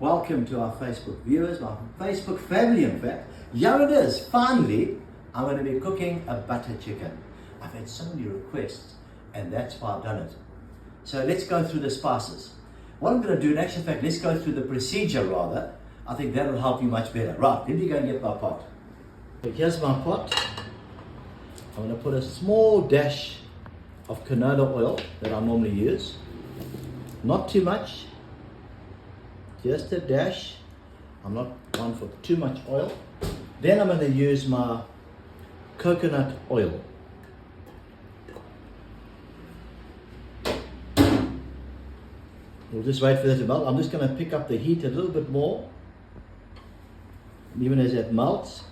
Welcome to our Facebook viewers, our Facebook family in fact. Here it is, finally, I'm going to be cooking a butter chicken. I've had so many requests and that's why I've done it. So let's go through the spices. What I'm going to do in actual fact, let's go through the procedure rather. I think that'll help you much better. Right, let me go and get my pot. So here's my pot. I'm going to put a small dash of canola oil that I normally use. Not too much. Just a dash. I'm not one for too much oil. Then I'm going to use my coconut oil. We'll just wait for that to melt. I'm just going to pick up the heat a little bit more. And even as it melts.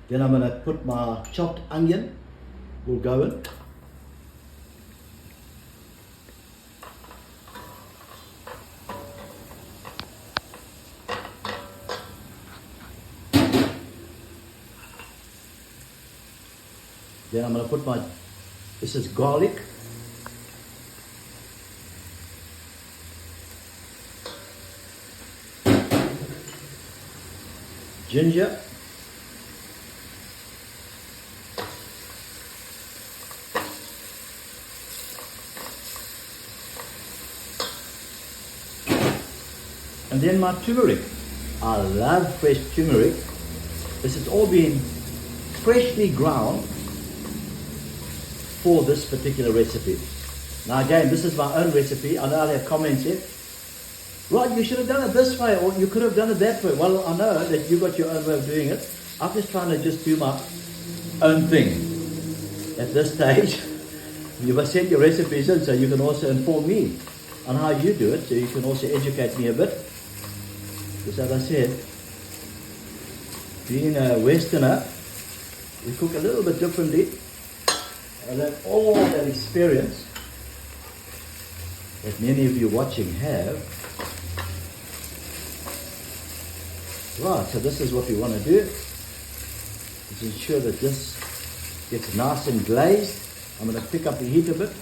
Then I'm going to put my chopped onion. Will go in. Then I'm going to put this is garlic. Ginger. And then my turmeric. I love fresh turmeric. This has all been freshly ground for this particular recipe. Now again, this is my own recipe. I know I'll have comments here. Right, you should have done it this way or you could have done it that way. Well, I know that you got your own way of doing it. I'm just trying to just do my own thing. At this stage, you must send your recipes in so you can also inform me on how you do it, so you can also educate me a bit. Because as I said, being a Westerner, we cook a little bit differently. And then all that experience that many of you watching have. Right, so this is what we want to do. Is ensure that this gets nice and glazed. I'm going to pick up the heat a bit.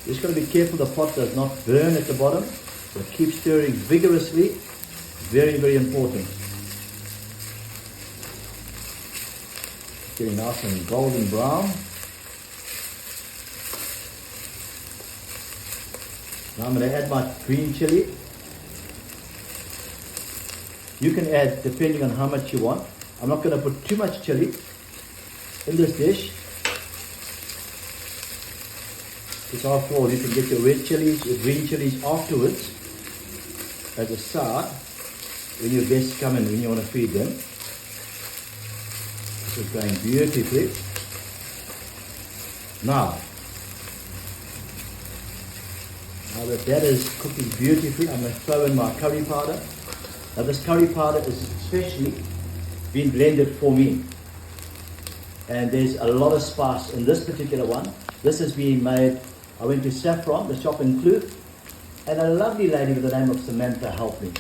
Just got to be careful the pot does not burn at the bottom. So keep stirring vigorously. Very, very important. Getting nice and golden brown. Now I'm going to add my green chili. You can add depending on how much you want. I'm not going to put too much chili in this dish. Because after all, you can get your red chilies, your green chilies afterwards as a side when your guests come in, when you want to feed them. This is going beautifully. Now that is cooking beautifully, I'm going to throw in my curry powder. Now this curry powder is especially been blended for me. And there's a lot of spice in this particular one. This is being made, I went to Saffron, the shop in Kloof, and a lovely lady with the name of Samantha helped me.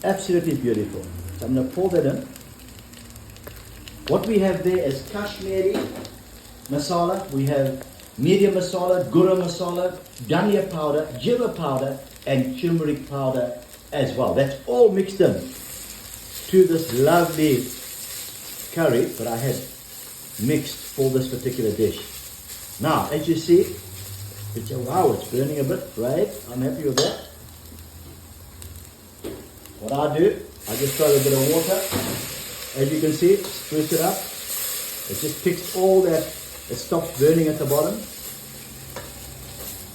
Absolutely beautiful. So I'm going to pour that in. What we have there is Kashmiri masala. We have medium masala, gura masala, dhania powder, jeera powder, and turmeric powder as well. That's all mixed in to this lovely curry that I had mixed for this particular dish. Now, as you see, wow, it's burning a bit. Great, I'm happy with that. What I do, I just throw a bit of water. As you can see, spruce it up. It just picks all that, it stops burning at the bottom.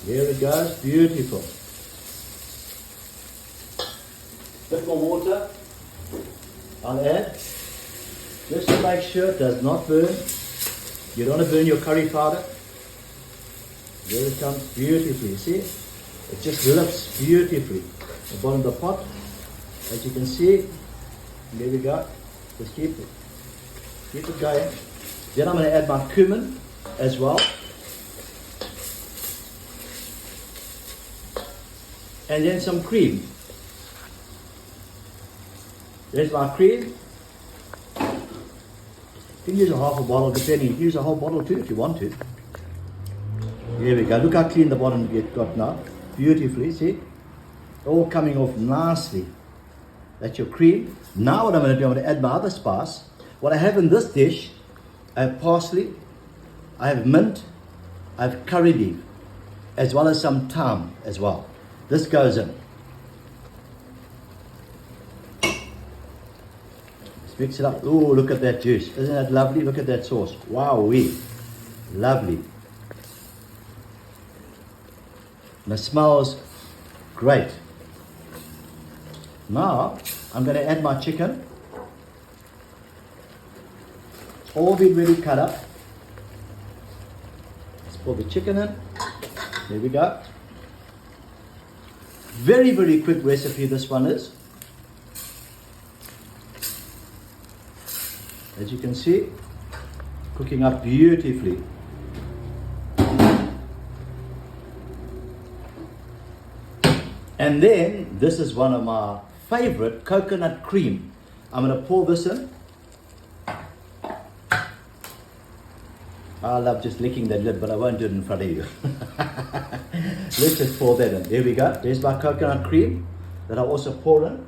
There it goes, beautiful. Bit more water, I'll add. Just to make sure it does not burn. You don't want to burn your curry powder. There it comes beautifully, see? It just lifts beautifully. The bottom of the pot, as you can see, there we go. Just keep it going. Then I'm going to add my cumin as well. And then some cream. There's my cream. You can use a half a bottle depending. You can use a whole bottle too if you want to. There we go. Look how clean the bottom got now. beautifully, see? All coming off nicely. That's your cream. Now what I'm going to do, I'm going to add my other spice. What I have in this dish, I have parsley, I have mint, I have curry leaf, as well as some thyme as well. This goes in. Let's mix it up. Oh, look at that juice. Isn't that lovely? Look at that sauce. Wow-wee. Lovely. And it smells great. Now, I'm going to add my chicken. It's all been ready cut up. Let's pour the chicken in. There we go. Very, very quick recipe this one is. As you can see, cooking up beautifully. And then, this is one of my favorite, coconut cream. I'm going to pour this in. I love just licking that lid, but I won't do it in front of you. Let's just pour that in. There we go. There's my coconut cream that I'll also pour in.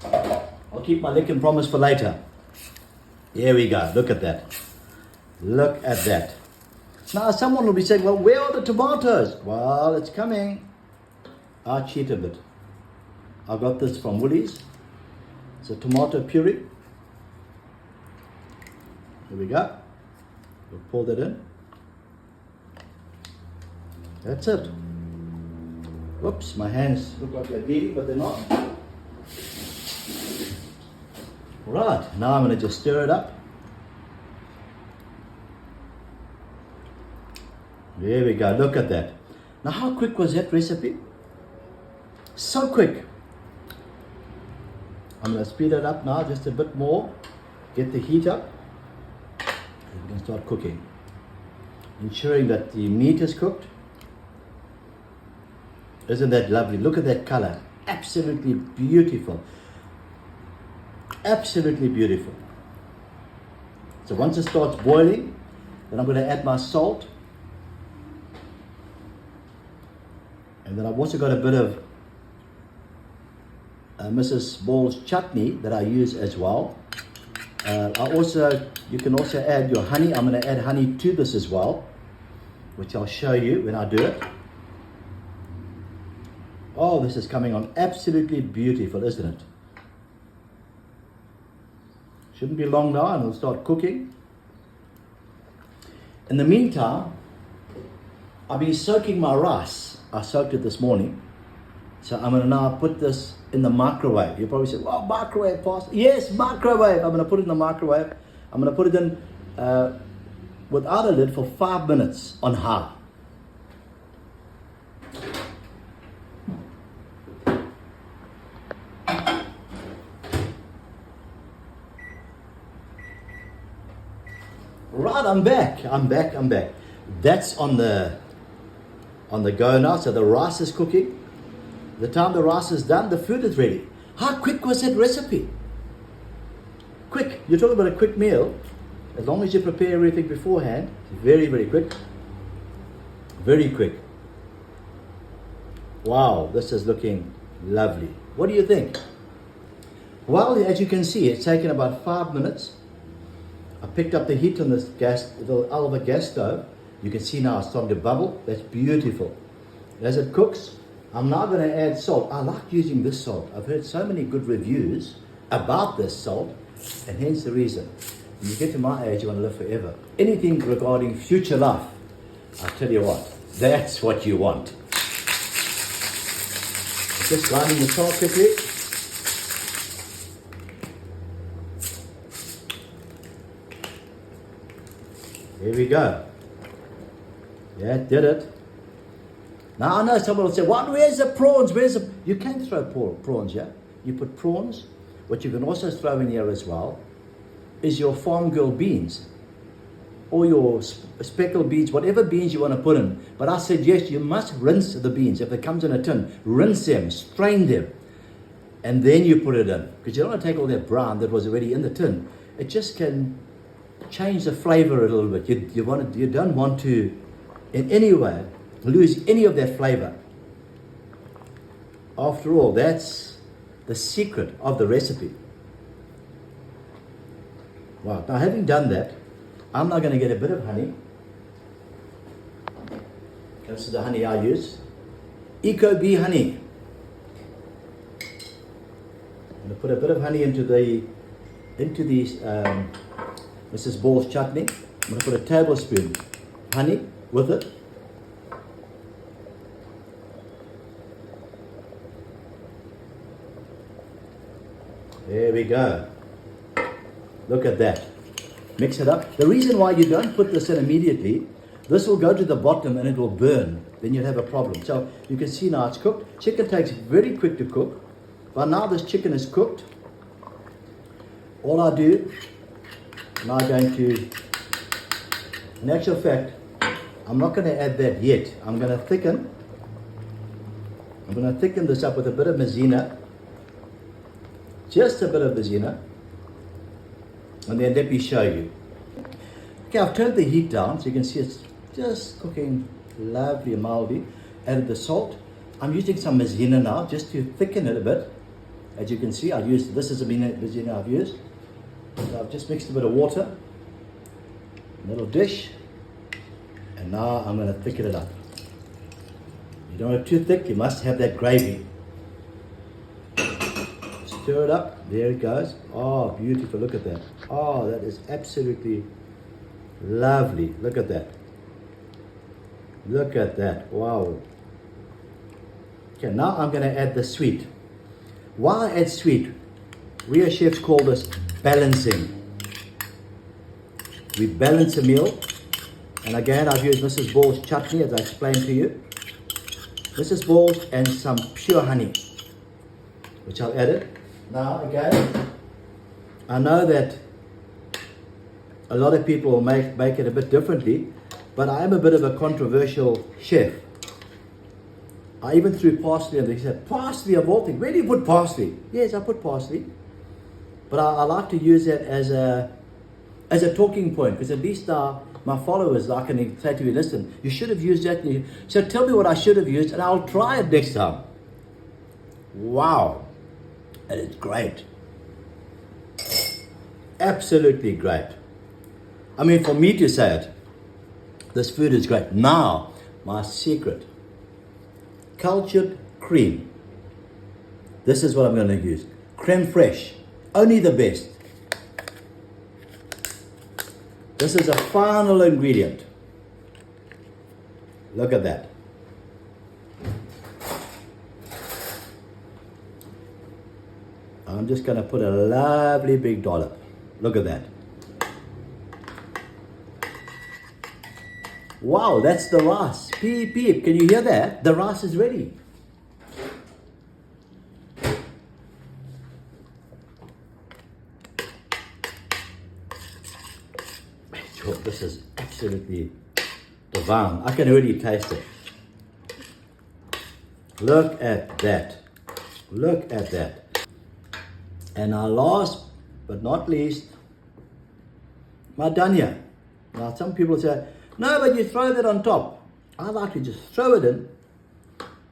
I'll keep my licking promise for later. Here we go. Look at that. Look at that. Now someone will be saying, well, where are the tomatoes? Well, it's coming. I cheat a bit. I got this from Woolies. It's a tomato puree. There we go. We'll pour that in. That's it. Whoops, my hands look like they're bleeding, but they're not. Right, now I'm going to just stir it up. There we go, look at that. Now how quick was that recipe? So quick. I'm going to speed it up now just a bit more. Get the heat up. And we can start cooking. Ensuring that the meat is cooked. Isn't that lovely? Look at that color. Absolutely beautiful. Absolutely beautiful. So once it starts boiling, then I'm going to add my salt. And then I've also got a bit of Mrs. Ball's chutney that I use as well. You can also add your honey. I'm going to add honey to this as well, which I'll show you when I do it. Oh, this is coming on absolutely beautiful, isn't it? Shouldn't be long now, and we'll start cooking. In the meantime, I've been soaking my rice. I soaked it this morning. So I'm going to now put this in the microwave. You'll probably say, well, microwave pasta. Yes, microwave. I'm going to put it in the microwave. I'm going to put it in without a lid for 5 minutes on high. Right, I'm back. That's on the go now. So the rice is cooking. The time the rice is done, the food is ready. How quick was that recipe? Quick. You're talking about a quick meal. As long as you prepare everything beforehand, very, very quick. Very quick. Wow, this is looking lovely. What do you think? Well, as you can see, it's taken about 5 minutes. I picked up the heat on this gas, the Alva gas stove. You can see now it's starting to bubble. That's beautiful. As it cooks, I'm now going to add salt. I like using this salt. I've heard so many good reviews about this salt, and hence the reason. When you get to my age, you want to live forever. Anything regarding future life, I tell you what, that's what you want. Just grinding the salt quickly. There we go. Yeah, did it. Now I know someone will say, "What? Where's the prawns? You can throw prawns, yeah? You put prawns. What you can also throw in here as well is your farm girl beans or your speckled beans, whatever beans you want to put in. But I said, yes, you must rinse the beans. If it comes in a tin, rinse them, strain them, and then you put it in. Because you don't want to take all that brown that was already in the tin. It just can change the flavor a little bit. You don't want to in any way lose any of that flavor. After all, that's the secret of the recipe. Wow. Now, having done that, I'm now going to get a bit of honey. This is the honey I use. Eco-bee honey. I'm going to put a bit of honey into these Mrs. Ball's chutney. I'm going to put a tablespoon honey with it. There we go. Look at that. Mix it up. The reason why you don't put this in immediately, this will go to the bottom and it will burn. Then you'll have a problem. So you can see now it's cooked. Chicken takes very quick to cook. But now this chicken is cooked. All I do, I'm now going to, in actual fact, I'm not going to add that yet. I'm going to thicken this up with a bit of maizena. Just a bit of maizena. And then let me show you. Okay, I've turned the heat down so you can see it's just cooking lovely and mildly. Added the salt. I'm using some maizena now just to thicken it a bit. As you can see, this is the maizena I've used. So I've just mixed a bit of water, a little dish, and now I'm going to thicken it up. You don't want it too thick, you must have that gravy. Stir it up, there it goes. Oh, beautiful, look at that. Oh, that is absolutely lovely. Look at that. Look at that, wow. Okay, now I'm going to add the sweet. Why add sweet? We as chefs call this balancing. We balance a meal. And again, I've used Mrs. Ball's chutney as I explained to you. Mrs. Ball's and some pure honey, which I've added. Now again, I know that a lot of people make it a bit differently, but I am a bit of a controversial chef. I even threw parsley and they said, parsley of all things, where do you put parsley? Yes, I put parsley. But I like to use that as a talking point, because at least my followers, I can say to you, listen, you should have used that. So tell me what I should have used and I'll try it next time. Wow. And it's great. Absolutely great. I mean, for me to say it, this food is great. Now, my secret. Cultured cream. This is what I'm going to use. Creme fraiche. Only the best. This is a final ingredient. Look at that. I'm just going to put a lovely big dollop. Look at that. Wow, that's the rice. Peep, peep. Can you hear that? The rice is ready. This is absolutely divine. I can already taste it. Look at that. Look at that. And our last but not least, my dhania. Now some people say, no, but you throw that on top. I like to just throw it in.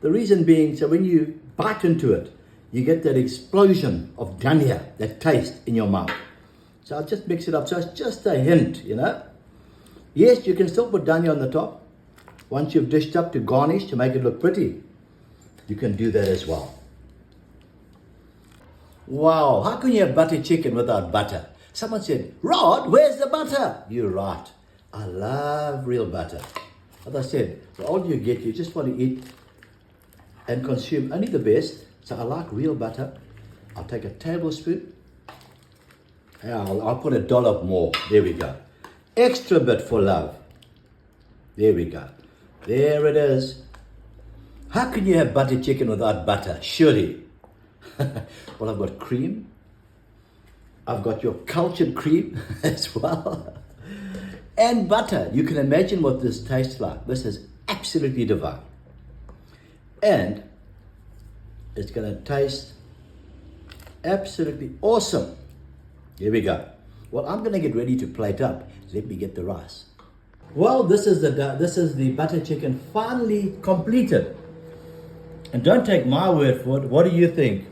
The reason being, so when you bite into it, you get that explosion of dhania, that taste in your mouth. So I'll just mix it up. So it's just a hint, you know. Yes, you can still put dhania on the top. Once you've dished up to garnish, to make it look pretty, you can do that as well. Wow, how can you have butter chicken without butter? Someone said, Rod, where's the butter? You're right. I love real butter. As I said, the older you get, you just want to eat and consume only the best. So I like real butter. I'll take a tablespoon. And I'll put a dollop more. There we go. Extra bit for love. There we go. There it is. How can you have butter chicken without butter? Surely. Well, I've got cream. I've got your cultured cream as well. And butter. You can imagine what this tastes like. This is absolutely divine. And it's going to taste absolutely awesome. Here we go. Well, I'm going to get ready to plate up. Let me get the rice. Well, this is the butter chicken finally completed. And don't take my word for it. What do you think?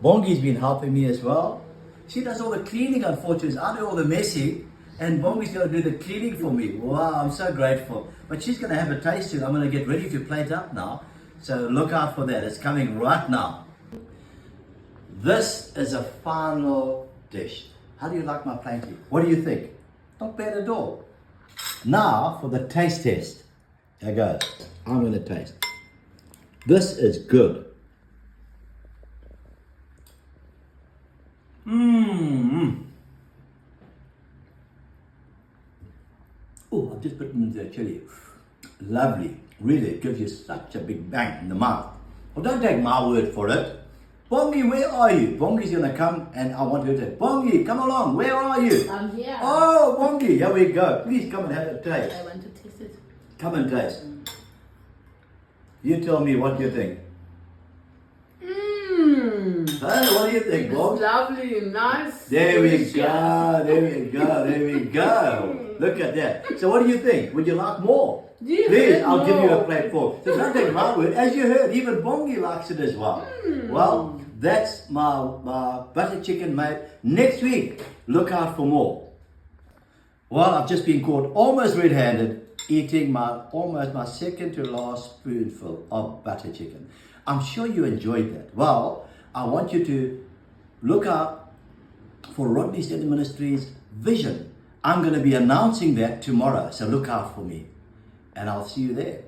Bongi's been helping me as well. She does all the cleaning, unfortunately. I do all the messy, and Bongi's going to do the cleaning for me. Wow, I'm so grateful. But she's going to have a taste too. I'm going to get ready to plate up now. So look out for that. It's coming right now. This is a final dish. How do you like my planting? What do you think? Not bad at all. Now for the taste test. Here goes. I'm going to taste. This is good. Oh, I've just put in the chili. Lovely. Really, it gives you such a big bang in the mouth. Well, don't take my word for it. Bongi, where are you? Bongi's going to come and I want her to say, Bongi, come along. Where are you? I'm here. Oh, Bongi, here we go. Please come and have a taste. I want to taste it. Come and taste. You tell me what you think. Hey, what do you think, It's Bob? lovely, nice. There we delicious. go, there we go, there we go. Look at that. So what do you think? Would you like more? Yes, Please, I'll give you a more. plate full. So don't take my word. As you heard, even Bongi likes it as well. Well, that's my butter chicken, mate. Next week, look out for more. Well, I've just been caught almost red-handed eating almost my second to last spoonful of butter chicken. I'm sure you enjoyed that. Well, I want you to look out for Rodney Center Ministries vision. I'm going to be announcing that tomorrow, so look out for me. And I'll see you there.